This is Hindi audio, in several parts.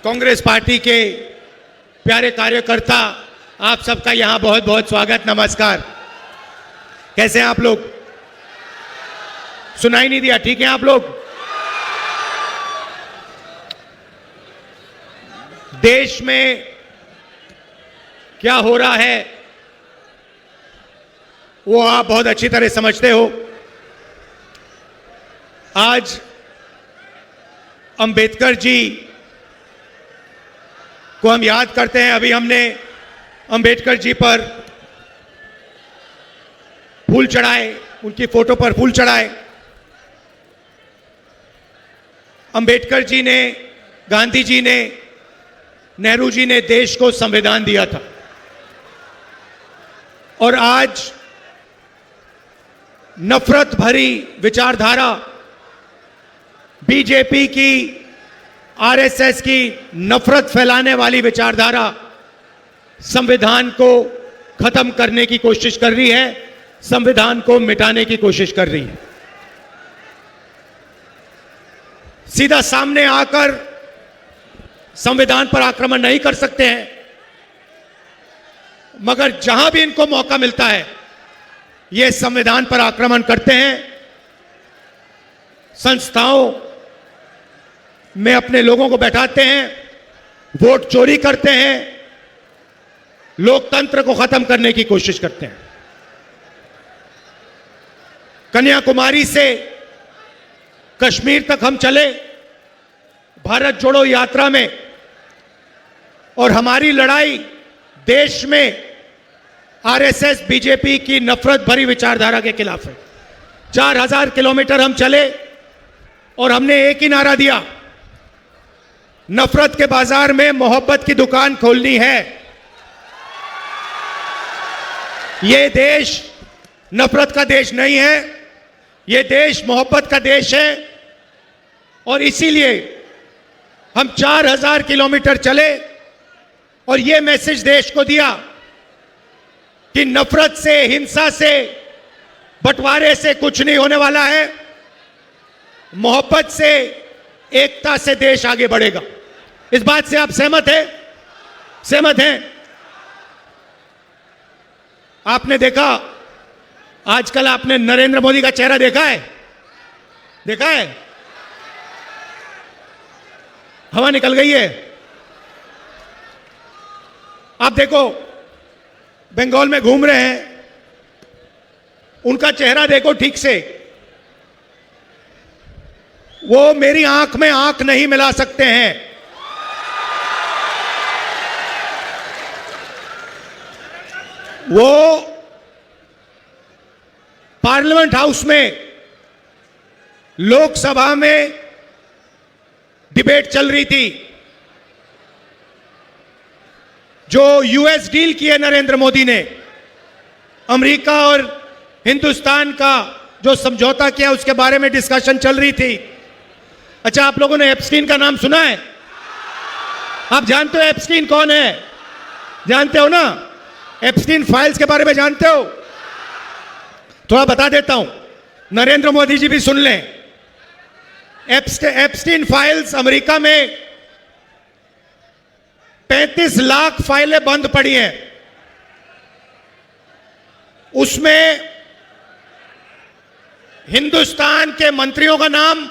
कांग्रेस पार्टी के प्यारे कार्यकर्ता, आप सबका यहां बहुत बहुत स्वागत, नमस्कार। कैसे हैं आप लोग? सुनाई नहीं दिया? ठीक है आप लोग? देश में क्या हो रहा है वो आप बहुत अच्छी तरह समझते हो। आज अंबेडकर जी को हम याद करते हैं। अभी हमने अंबेडकर जी पर फूल चढ़ाए, उनकी फोटो पर फूल चढ़ाए। अंबेडकर जी ने, गांधी जी ने, नेहरू जी ने देश को संविधान दिया था और आज नफरत भरी विचारधारा बीजेपी की, आरएसएस की नफरत फैलाने वाली विचारधारा संविधान को खत्म करने की कोशिश कर रही है, संविधान को मिटाने की कोशिश कर रही है। सीधा सामने आकर संविधान पर आक्रमण नहीं कर सकते हैं, मगर जहां भी इनको मौका मिलता है ये संविधान पर आक्रमण करते हैं। संस्थाओं में अपने लोगों को बैठाते हैं, वोट चोरी करते हैं, लोकतंत्र को खत्म करने की कोशिश करते हैं। कन्याकुमारी से कश्मीर तक हम चले भारत जोड़ो यात्रा में, और हमारी लड़ाई देश में आरएसएस, बीजेपी की नफरत भरी विचारधारा के खिलाफ है। 4000 किलोमीटर हम चले और हमने एक ही नारा दिया, नफरत के बाजार में मोहब्बत की दुकान खोलनी है। यह देश नफरत का देश नहीं है, यह देश मोहब्बत का देश है। और इसीलिए हम 4000 किलोमीटर चले और यह मैसेज देश को दिया कि नफरत से, हिंसा से, बंटवारे से कुछ नहीं होने वाला है। मोहब्बत से, एकता से देश आगे बढ़ेगा। इस बात से आप सहमत हैं? सहमत हैं? आपने देखा, आजकल आपने नरेंद्र मोदी का चेहरा देखा है? देखा है? हवा निकल गई है। आप देखो, बंगाल में घूम रहे हैं, उनका चेहरा देखो ठीक से। वो मेरी आंख में आंख नहीं मिला सकते हैं। वो पार्लियामेंट हाउस में, लोकसभा में डिबेट चल रही थी। जो यूएस डील की है नरेंद्र मोदी ने, अमेरिका और हिंदुस्तान का जो समझौता किया, उसके बारे में डिस्कशन चल रही थी। अच्छा, आप लोगों ने एप्स्टीन का नाम सुना है? आप जानते हो एप्स्टीन कौन है? जानते हो ना? एप्स्टीन फाइल्स के बारे में जानते हो? थोड़ा बता देता हूं, नरेंद्र मोदी जी भी सुन लें। एप्स्टीन फाइल्स, अमेरिका में 35 लाख फाइलें बंद पड़ी हैं। उसमें हिंदुस्तान के मंत्रियों का नाम,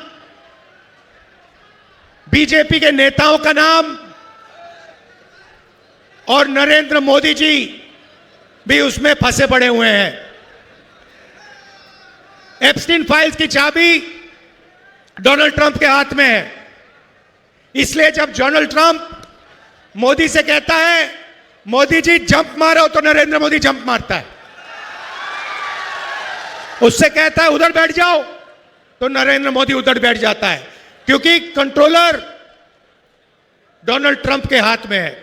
बीजेपी के नेताओं का नाम और नरेंद्र मोदी जी भी उसमें फंसे पड़े हुए हैं। एप्स्टीन फाइल्स की चाबी डोनाल्ड ट्रंप के हाथ में है। इसलिए जब डोनाल्ड ट्रंप मोदी से कहता है, मोदी जी जंप मारो, तो नरेंद्र मोदी जंप मारता है। उससे कहता है उधर बैठ जाओ, तो नरेंद्र मोदी उधर बैठ जाता है, क्योंकि कंट्रोलर डोनाल्ड ट्रंप के हाथ में है।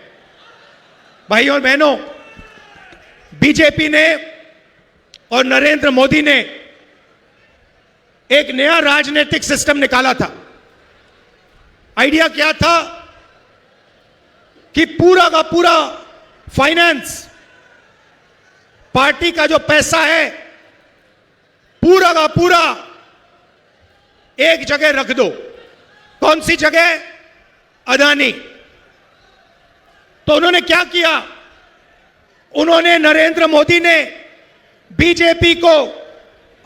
भाइयों और बहनों, बीजेपी ने और नरेंद्र मोदी ने एक नया राजनीतिक सिस्टम निकाला था। आइडिया क्या था कि पूरा का पूरा फाइनेंस, पार्टी का जो पैसा है, पूरा का पूरा एक जगह रख दो। कौन सी जगह? अदानी। तो उन्होंने क्या किया? उन्होंने, नरेंद्र मोदी ने बीजेपी को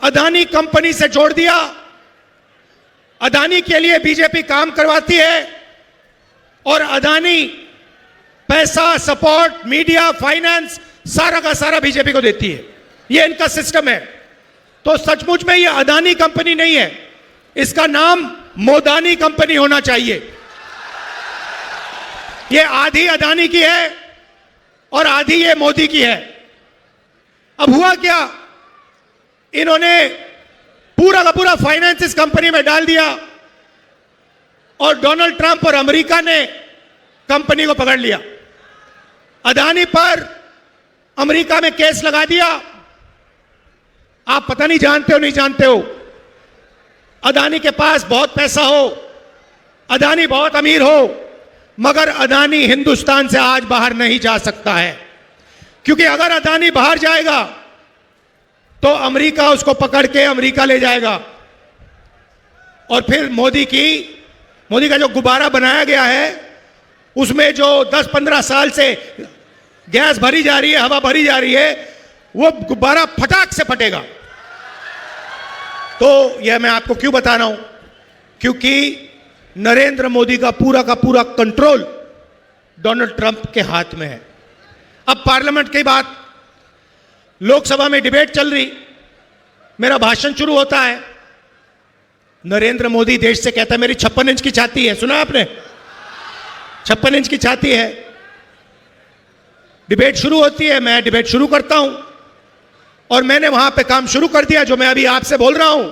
अदानी कंपनी से जोड़ दिया। अदानी के लिए बीजेपी काम करवाती है और अदानी पैसा, सपोर्ट, मीडिया, फाइनेंस सारा का सारा बीजेपी को देती है। यह इनका सिस्टम है। तो सचमुच में यह अदानी कंपनी नहीं है, इसका नाम मोदानी कंपनी होना चाहिए। यह आधी अदानी की है और आधी ये मोदी की है। अब हुआ क्या? इन्होंने पूरा का पूरा फाइनेंस इस कंपनी में डाल दिया और डोनाल्ड ट्रंप और अमेरिका ने कंपनी को पकड़ लिया। अदानी पर अमेरिका में केस लगा दिया। आप पता नहीं जानते हो, नहीं जानते हो, अदानी के पास बहुत पैसा हो, अदानी बहुत अमीर हो, मगर अदानी हिंदुस्तान से आज बाहर नहीं जा सकता है। क्योंकि अगर अदानी बाहर जाएगा तो अमेरिका उसको पकड़ के अमेरिका ले जाएगा और फिर मोदी का जो गुब्बारा बनाया गया है उसमें जो 10-15 साल से गैस भरी जा रही है, हवा भरी जा रही है, वो गुब्बारा फटाक से फटेगा। तो यह मैं आपको क्यों बता रहा हूं? क्योंकि नरेंद्र मोदी का पूरा कंट्रोल डोनाल्ड ट्रंप के हाथ में है। अब पार्लियामेंट की बात, लोकसभा में डिबेट चल रही, मेरा भाषण शुरू होता है, नरेंद्र मोदी देश से कहता है मेरी 56 इंच की छाती है। सुना आपने? 56 इंच की छाती है। डिबेट शुरू होती है, मैं डिबेट शुरू करता हूं और मैंने वहां पे काम शुरू कर दिया। जो मैं अभी आपसे बोल रहा हूं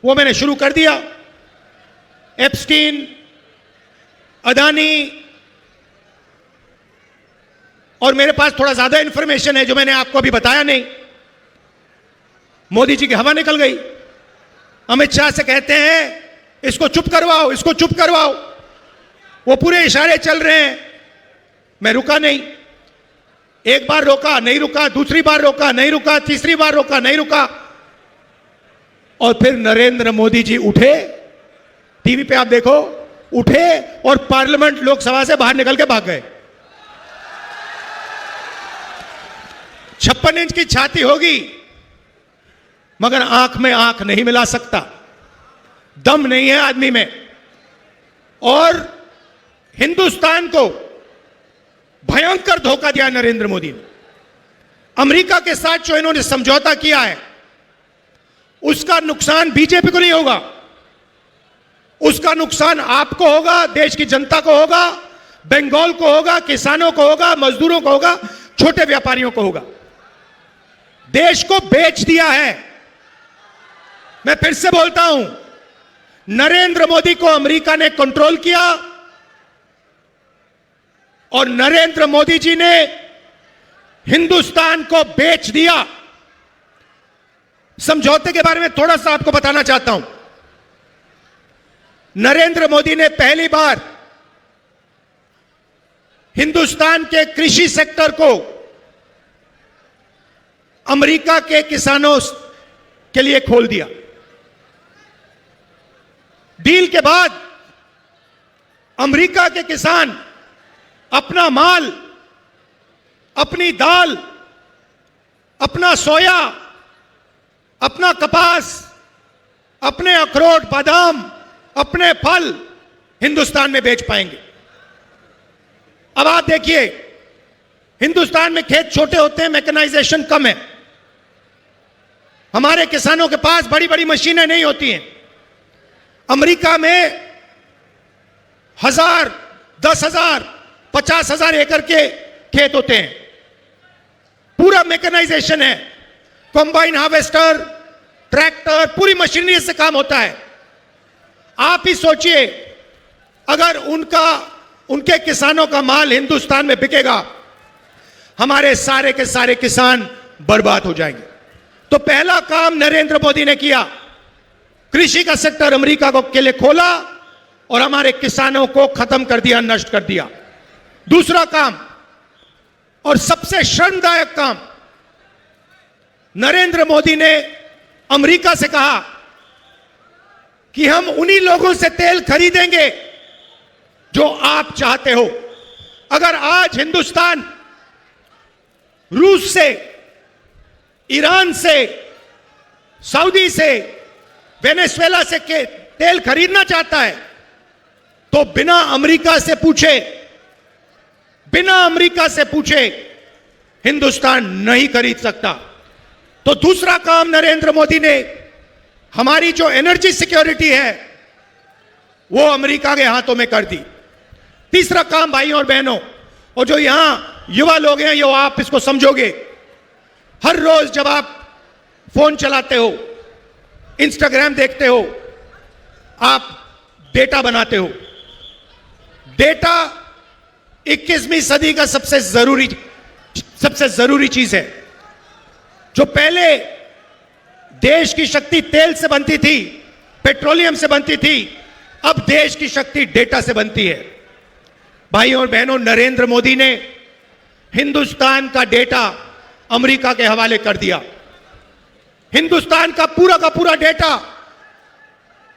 वो मैंने शुरू कर दिया। एप्स्टीन, अदानी, और मेरे पास थोड़ा ज्यादा इंफॉर्मेशन है जो मैंने आपको अभी बताया नहीं। मोदी जी की हवा निकल गई। अमित शाह से कहते हैं इसको चुप करवाओ, इसको चुप करवाओ। वो पूरे इशारे चल रहे हैं, मैं रुका नहीं। एक बार रोका, नहीं रुका, दूसरी बार रोका, नहीं रुका, तीसरी बार रोका, नहीं रुका, और फिर नरेंद्र मोदी जी उठे, टीवी पे आप देखो, उठे और पार्लियामेंट, लोकसभा से बाहर निकल के भाग गए। 56 इंच की छाती होगी मगर आंख में आंख नहीं मिला सकता, दम नहीं है आदमी में। और हिंदुस्तान को भयंकर धोखा दिया नरेंद्र मोदी ने। अमेरिका के साथ जो इन्होंने समझौता किया है उसका नुकसान बीजेपी को नहीं होगा, उसका नुकसान आपको होगा, देश की जनता को होगा, बंगाल को होगा, किसानों को होगा, मजदूरों को होगा, छोटे व्यापारियों को होगा। देश को बेच दिया है। मैं फिर से बोलता हूं, नरेंद्र मोदी को अमेरिका ने कंट्रोल किया और नरेंद्र मोदी जी ने हिंदुस्तान को बेच दिया। समझौते के बारे में थोड़ा सा आपको बताना चाहता हूं। नरेंद्र मोदी ने पहली बार हिंदुस्तान के कृषि सेक्टर को अमेरिका के किसानों के लिए खोल दिया। डील के बाद अमेरिका के किसान अपना माल, अपनी दाल, अपना सोया, अपना कपास, अपने अखरोट, बादाम, अपने फल हिंदुस्तान में बेच पाएंगे। अब आप देखिए, हिंदुस्तान में खेत छोटे होते हैं, मैकेनाइजेशन कम है, हमारे किसानों के पास बड़ी बड़ी मशीनें नहीं होती हैं। अमेरिका में 1000, 10,000, 50,000 एकड़ के खेत होते हैं, पूरा मैकेनाइजेशन है, कंबाइन हार्वेस्टर, ट्रैक्टर, पूरी मशीनरी से काम होता है। आप ही सोचिए, अगर उनके किसानों का माल हिंदुस्तान में बिकेगा, हमारे सारे के सारे किसान बर्बाद हो जाएंगे। तो पहला काम नरेंद्र मोदी ने किया, कृषि का सेक्टर अमेरिका के लिए खोला और हमारे किसानों को खत्म कर दिया, नष्ट कर दिया। दूसरा काम और सबसे शर्मदायक काम, नरेंद्र मोदी ने अमेरिका से कहा कि हम उन्हीं लोगों से तेल खरीदेंगे जो आप चाहते हो। अगर आज हिंदुस्तान रूस से, ईरान से, सऊदी से, वेनेजुएला से के तेल खरीदना चाहता है तो बिना अमेरिका से पूछे हिंदुस्तान नहीं खरीद सकता। तो दूसरा काम नरेंद्र मोदी ने, हमारी जो एनर्जी सिक्योरिटी है वो अमेरिका के हाथों में कर दी। तीसरा काम भाइयों और बहनों, और जो यहां युवा लोग हैं, यो आप इसको समझोगे, हर रोज जब आप फोन चलाते हो, इंस्टाग्राम देखते हो, आप डेटा बनाते हो। डेटा 21वीं सदी का सबसे जरूरी चीज है। जो पहले देश की शक्ति तेल से बनती थी, पेट्रोलियम से बनती थी, अब देश की शक्ति डेटा से बनती है। भाइयों और बहनों, नरेंद्र मोदी ने हिंदुस्तान का डेटा अमेरिका के हवाले कर दिया। हिंदुस्तान का पूरा डेटा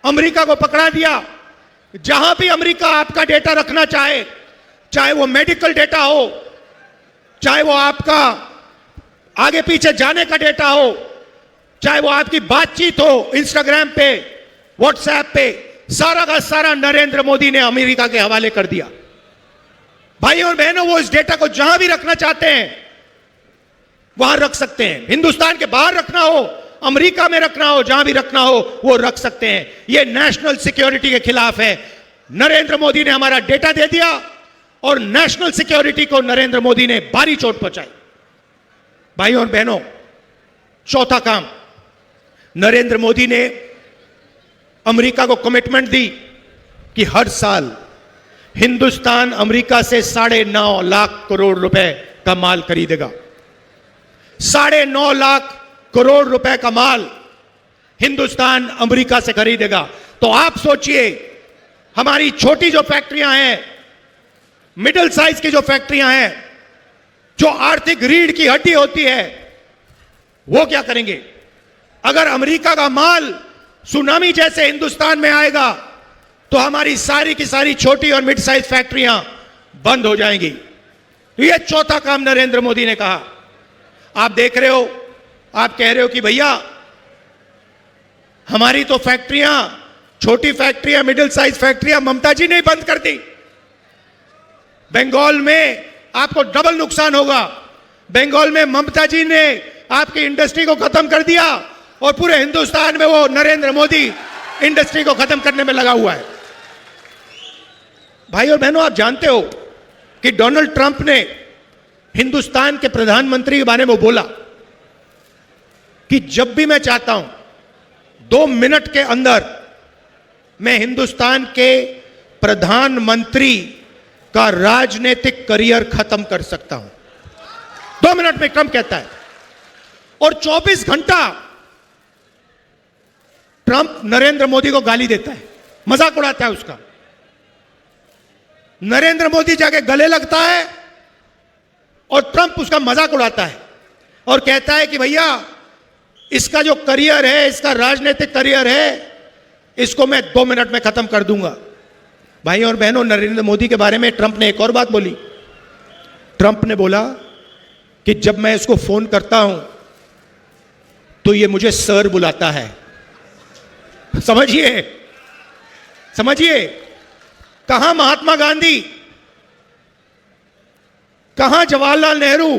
अमेरिका को पकड़ा दिया। जहां भी अमेरिका आपका डेटा रखना चाहे, चाहे वो मेडिकल डेटा हो, चाहे वो आपका आगे पीछे जाने का डेटा हो, चाहे वो आपकी बातचीत हो इंस्टाग्राम पे, व्हाट्सएप पे, सारा का सारा नरेंद्र मोदी ने अमेरिका के हवाले कर दिया। भाइयों और बहनों, वो इस डेटा को जहां भी रखना चाहते हैं वहां रख सकते हैं। हिंदुस्तान के बाहर रखना हो, अमेरिका में रखना हो, जहां भी रखना हो वो रख सकते हैं। यह नेशनल सिक्योरिटी के खिलाफ है। नरेंद्र मोदी ने हमारा डेटा दे दिया और नेशनल सिक्योरिटी को नरेंद्र मोदी ने भारी चोट पहुंचाई। भाइयों और बहनों, चौथा काम, नरेंद्र मोदी ने अमेरिका को कमिटमेंट दी कि हर साल हिंदुस्तान अमेरिका से 9.5 लाख करोड़ रुपए का माल खरीदेगा। 9.5 लाख करोड़ रुपए का माल हिंदुस्तान अमेरिका से खरीदेगा। तो आप सोचिए, हमारी छोटी जो फैक्ट्रियां हैं, मिडिल साइज की जो फैक्ट्रियां हैं, जो आर्थिक रीढ़ की हड्डी होती है, वो क्या करेंगे? अगर अमेरिका का माल सुनामी जैसे हिंदुस्तान में आएगा तो हमारी सारी की सारी छोटी और मिड साइज फैक्ट्रियां बंद हो जाएंगी। तो यह चौथा काम नरेंद्र मोदी ने कहा। आप देख रहे हो, आप कह रहे हो कि भैया हमारी तो फैक्ट्रियां, छोटी फैक्ट्रियां, मिडिल साइज फैक्ट्रियां ममता जी ने बंद कर दी। बंगाल में आपको डबल नुकसान होगा। बंगाल में ममता जी ने आपकी इंडस्ट्री को खत्म कर दिया और पूरे हिंदुस्तान में वो नरेंद्र मोदी इंडस्ट्री को खत्म करने में लगा हुआ है। भाई और बहनों, आप जानते हो कि डोनाल्ड ट्रंप ने हिंदुस्तान के प्रधानमंत्री के बारे में बोला कि जब भी मैं चाहता हूं 2 मिनट के अंदर मैं हिंदुस्तान के प्रधानमंत्री का राजनीतिक करियर खत्म कर सकता हूं। 2 मिनट में ट्रंप कहता है। और 24 घंटा ट्रंप नरेंद्र मोदी को गाली देता है, मजाक उड़ाता है उसका। नरेंद्र मोदी जाके गले लगता है और ट्रंप उसका मजाक उड़ाता है और कहता है कि भैया इसका जो करियर है, इसका राजनीतिक करियर है, इसको मैं 2 मिनट में खत्म कर दूंगा। भाई और बहनों, नरेंद्र मोदी के बारे में ट्रंप ने एक और बात बोली। ट्रंप ने बोला कि जब मैं इसको फोन करता हूं तो ये मुझे सर बुलाता है। समझिए, कहां महात्मा गांधी, कहां जवाहरलाल नेहरू,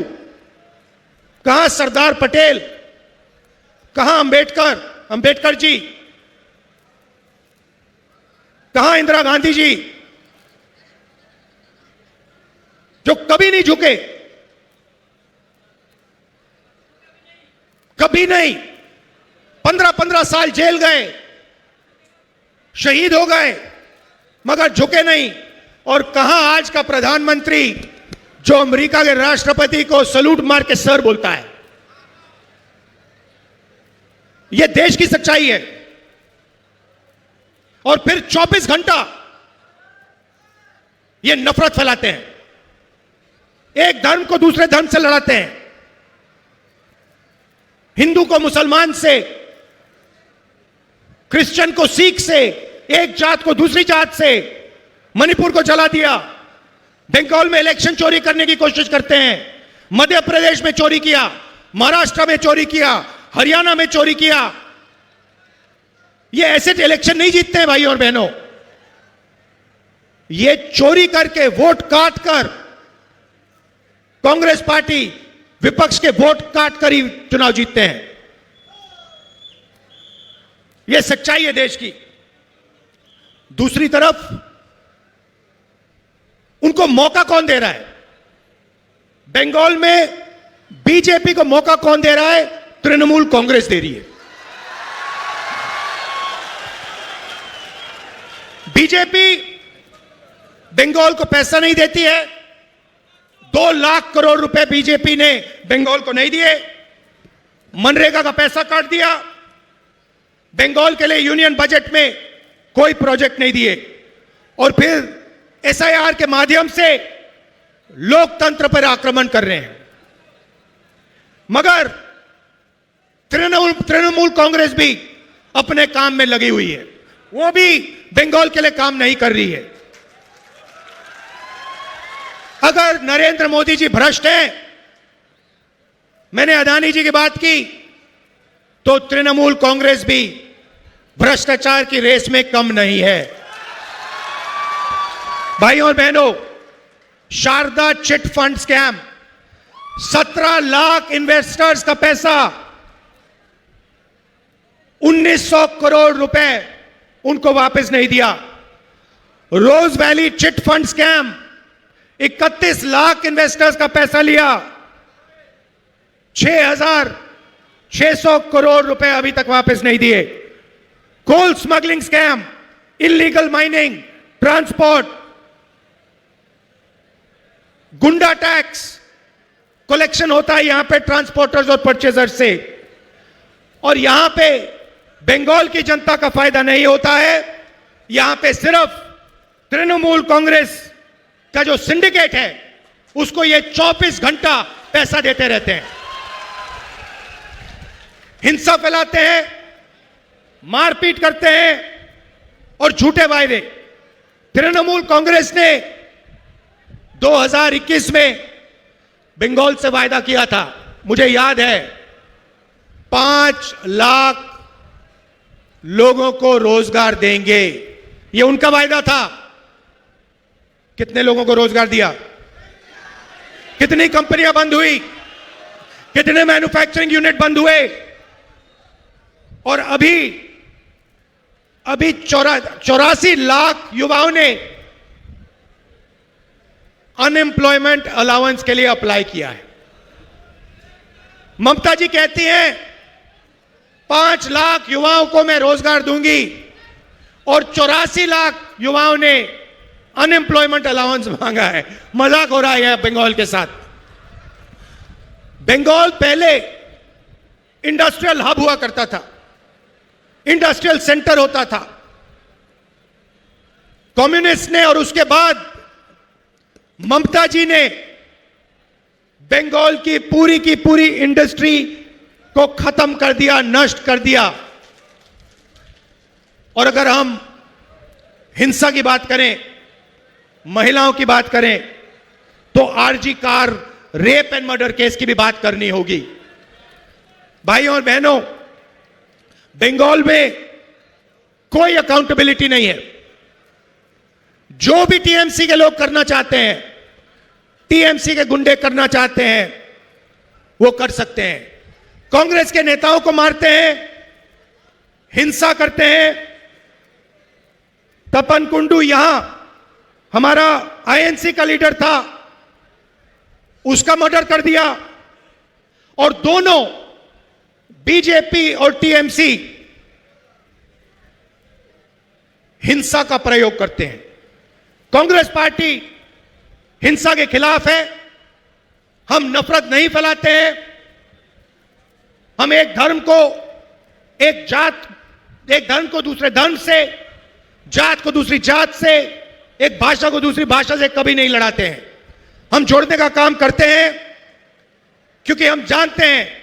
कहां सरदार पटेल, कहां अंबेडकर जी, कहां इंदिरा गांधी जी, जो कभी नहीं झुके, कभी नहीं। 15-15 साल जेल गए, शहीद हो गए, मगर झुके नहीं। और कहां आज का प्रधानमंत्री जो अमेरिका के राष्ट्रपति को सलूट मार के सर बोलता है। यह देश की सच्चाई है। और फिर 24 घंटा ये नफरत फैलाते हैं, एक धर्म को दूसरे धर्म से लड़ाते हैं, हिंदू को मुसलमान से, क्रिश्चियन को सिख से, एक जात को दूसरी जात से। मणिपुर को जला दिया, बंगाल में इलेक्शन चोरी करने की कोशिश करते हैं, मध्य प्रदेश में चोरी किया, महाराष्ट्र में चोरी किया, हरियाणा में चोरी किया। ये ऐसे इलेक्शन नहीं जीतते हैं भाई और बहनों, ये चोरी करके वोट काट कर, कांग्रेस पार्टी विपक्ष के वोट काट कर ही चुनाव जीतते हैं। यह सच्चाई है देश की। दूसरी तरफ उनको मौका कौन दे रहा है? बंगाल में बीजेपी को मौका कौन दे रहा है? तृणमूल कांग्रेस दे रही है। बीजेपी बंगाल को पैसा नहीं देती है। 2 लाख करोड़ रुपए बीजेपी ने बंगाल को नहीं दिए। मनरेगा का पैसा काट दिया। बंगाल के लिए यूनियन बजट में कोई प्रोजेक्ट नहीं दिए और फिर एसआईआर के माध्यम से लोकतंत्र पर आक्रमण कर रहे हैं। मगर तृणमूल कांग्रेस भी अपने काम में लगी हुई है, वो भी बंगाल के लिए काम नहीं कर रही है। अगर नरेंद्र मोदी जी भ्रष्ट हैं, मैंने अदानी जी की बात की, तो तृणमूल कांग्रेस भी भ्रष्टाचार की रेस में कम नहीं है। भाइयों और बहनों, Sharda chit fund scam, 17 lakh investors का पैसा, 1900 करोड़ रुपए उनको वापस नहीं दिया। Rose Valley chit fund scam, 31 lakh investors का पैसा लिया, 6,600 करोड़ रुपए अभी तक वापस नहीं दिए। Coal smuggling scam, illegal mining, transport, goonda tax collection होता है यहां पे ट्रांसपोर्टर्स और परचेजर्स से, और यहां पे बंगाल की जनता का फायदा नहीं होता है। यहां पे सिर्फ तृणमूल कांग्रेस का जो सिंडिकेट है उसको ये 24 घंटा पैसा देते रहते हैं, हिंसा फैलाते हैं, मारपीट करते हैं और झूठे वायदे। तृणमूल कांग्रेस ने 2021 में बंगाल से वायदा किया था, मुझे याद है, 5 लाख लोगों को रोजगार देंगे, यह उनका वायदा था। कितने लोगों को रोजगार दिया? कितनी कंपनियां बंद हुई? कितने मैन्युफैक्चरिंग यूनिट बंद हुए? और अभी 84 लाख युवाओं ने अनएम्प्लॉयमेंट अलाउंस के लिए अप्लाई किया है। ममता जी कहती हैं 5 लाख युवाओं को मैं रोजगार दूंगी, और 84 लाख युवाओं ने अनएम्प्लॉयमेंट अलाउंस मांगा है। मजाक हो रहा है बंगाल के साथ। बंगाल पहले इंडस्ट्रियल हब हुआ करता था, इंडस्ट्रियल सेंटर होता था। कम्युनिस्ट ने और उसके बाद ममता जी ने बंगाल की पूरी इंडस्ट्री को खत्म कर दिया, नष्ट कर दिया। और अगर हम हिंसा की बात करें, महिलाओं की बात करें, तो RG Kar rape and murder case की भी बात करनी होगी। भाइयों और बहनों, बंगाल में कोई अकाउंटेबिलिटी नहीं है। जो भी टीएमसी के लोग करना चाहते हैं, टीएमसी के गुंडे करना चाहते हैं, वो कर सकते हैं। कांग्रेस के नेताओं को मारते हैं, हिंसा करते हैं। तपन कुंडू यहां हमारा आईएनसी का लीडर था, उसका मर्डर कर दिया। और दोनों बीजेपी और टीएमसी हिंसा का प्रयोग करते हैं। कांग्रेस पार्टी हिंसा के खिलाफ है। हम नफरत नहीं फैलाते हैं। हम एक धर्म को दूसरे धर्म से, जात को दूसरी जात से, एक भाषा को दूसरी भाषा से कभी नहीं लड़ाते हैं। हम जोड़ने का काम करते हैं, क्योंकि हम जानते हैं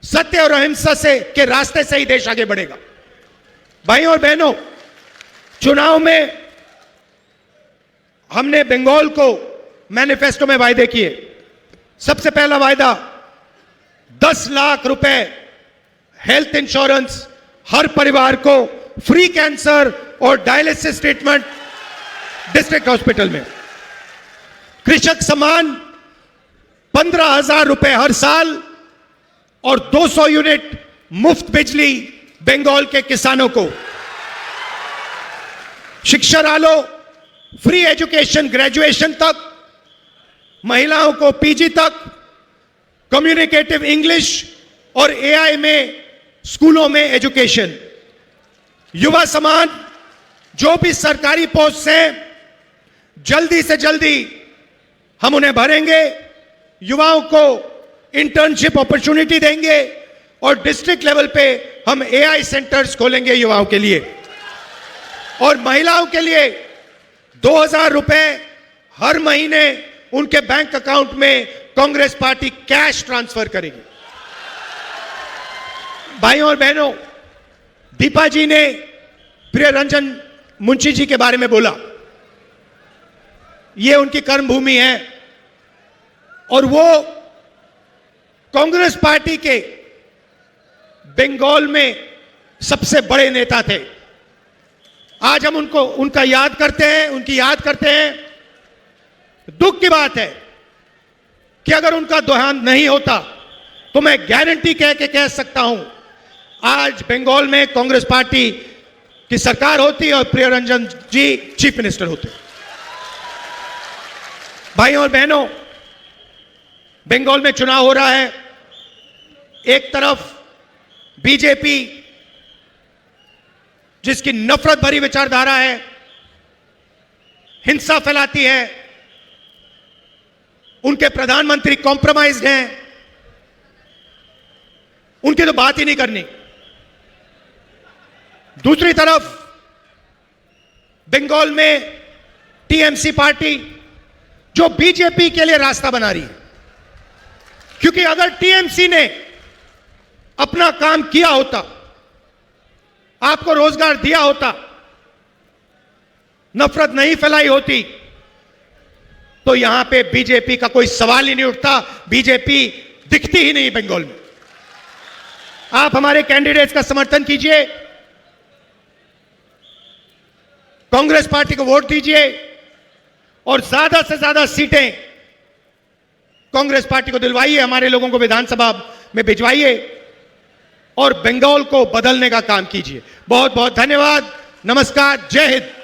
सत्य और अहिंसा से के रास्ते से ही देश आगे बढ़ेगा। भाइयों और बहनों, चुनाव में हमने बंगाल को मैनिफेस्टो में वायदे किए। सबसे पहला वायदा 10 लाख रुपए हेल्थ इंश्योरेंस हर परिवार को, फ्री कैंसर और डायलिसिस ट्रीटमेंट डिस्ट्रिक्ट हॉस्पिटल में। कृषक सम्मान 15,000 रुपए हर साल और 200 यूनिट मुफ्त बिजली बंगाल के किसानों को। शिक्षा आलो, फ्री एजुकेशन ग्रेजुएशन तक, महिलाओं को पीजी तक, कम्युनिकेटिव इंग्लिश और एआई में स्कूलों में एजुकेशन। युवा सम्मान, जो भी सरकारी पोस्ट हैं जल्दी से जल्दी हम उन्हें भरेंगे, युवाओं को इंटर्नशिप अपॉर्चुनिटी देंगे और डिस्ट्रिक्ट लेवल पे हम एआई सेंटर्स खोलेंगे युवाओं के लिए। और महिलाओं के लिए 2,000 रुपए हर महीने उनके बैंक अकाउंट में कांग्रेस पार्टी कैश ट्रांसफर करेगी। भाइयों और बहनों, दीपा जी ने प्रिय रंजन मुंशी जी के बारे में बोला। ये उनकी कर्मभूमि है और वो कांग्रेस पार्टी के बंगाल में सबसे बड़े नेता थे। आज हम उनका याद करते हैं, उनकी याद करते हैं। दुख की बात है कि अगर उनका देहांत नहीं होता तो मैं गारंटी कह सकता हूं आज बंगाल में कांग्रेस पार्टी की सरकार होती और प्रिय रंजन जी चीफ मिनिस्टर होते। भाइयों और बहनों, बंगाल में चुनाव हो रहा है। एक तरफ बीजेपी जिसकी नफरत भरी विचारधारा है, हिंसा फैलाती है, उनके प्रधानमंत्री कॉम्प्रोमाइज्ड हैं, उनकी तो बात ही नहीं करनी। दूसरी तरफ बंगाल में टीएमसी पार्टी जो बीजेपी के लिए रास्ता बना रही है, क्योंकि अगर टीएमसी ने अपना काम किया होता, आपको रोजगार दिया होता, नफरत नहीं फैलाई होती, तो यहां पे बीजेपी का कोई सवाल ही नहीं उठता। बीजेपी दिखती ही नहीं बंगाल में। आप हमारे कैंडिडेट्स का समर्थन कीजिए, कांग्रेस पार्टी को वोट दीजिए और ज्यादा से ज्यादा सीटें कांग्रेस पार्टी को दिलवाइए, हमारे लोगों को विधानसभा में भिजवाइए और बंगाल को बदलने का काम कीजिए। बहुत बहुत धन्यवाद। नमस्कार, जय हिंद।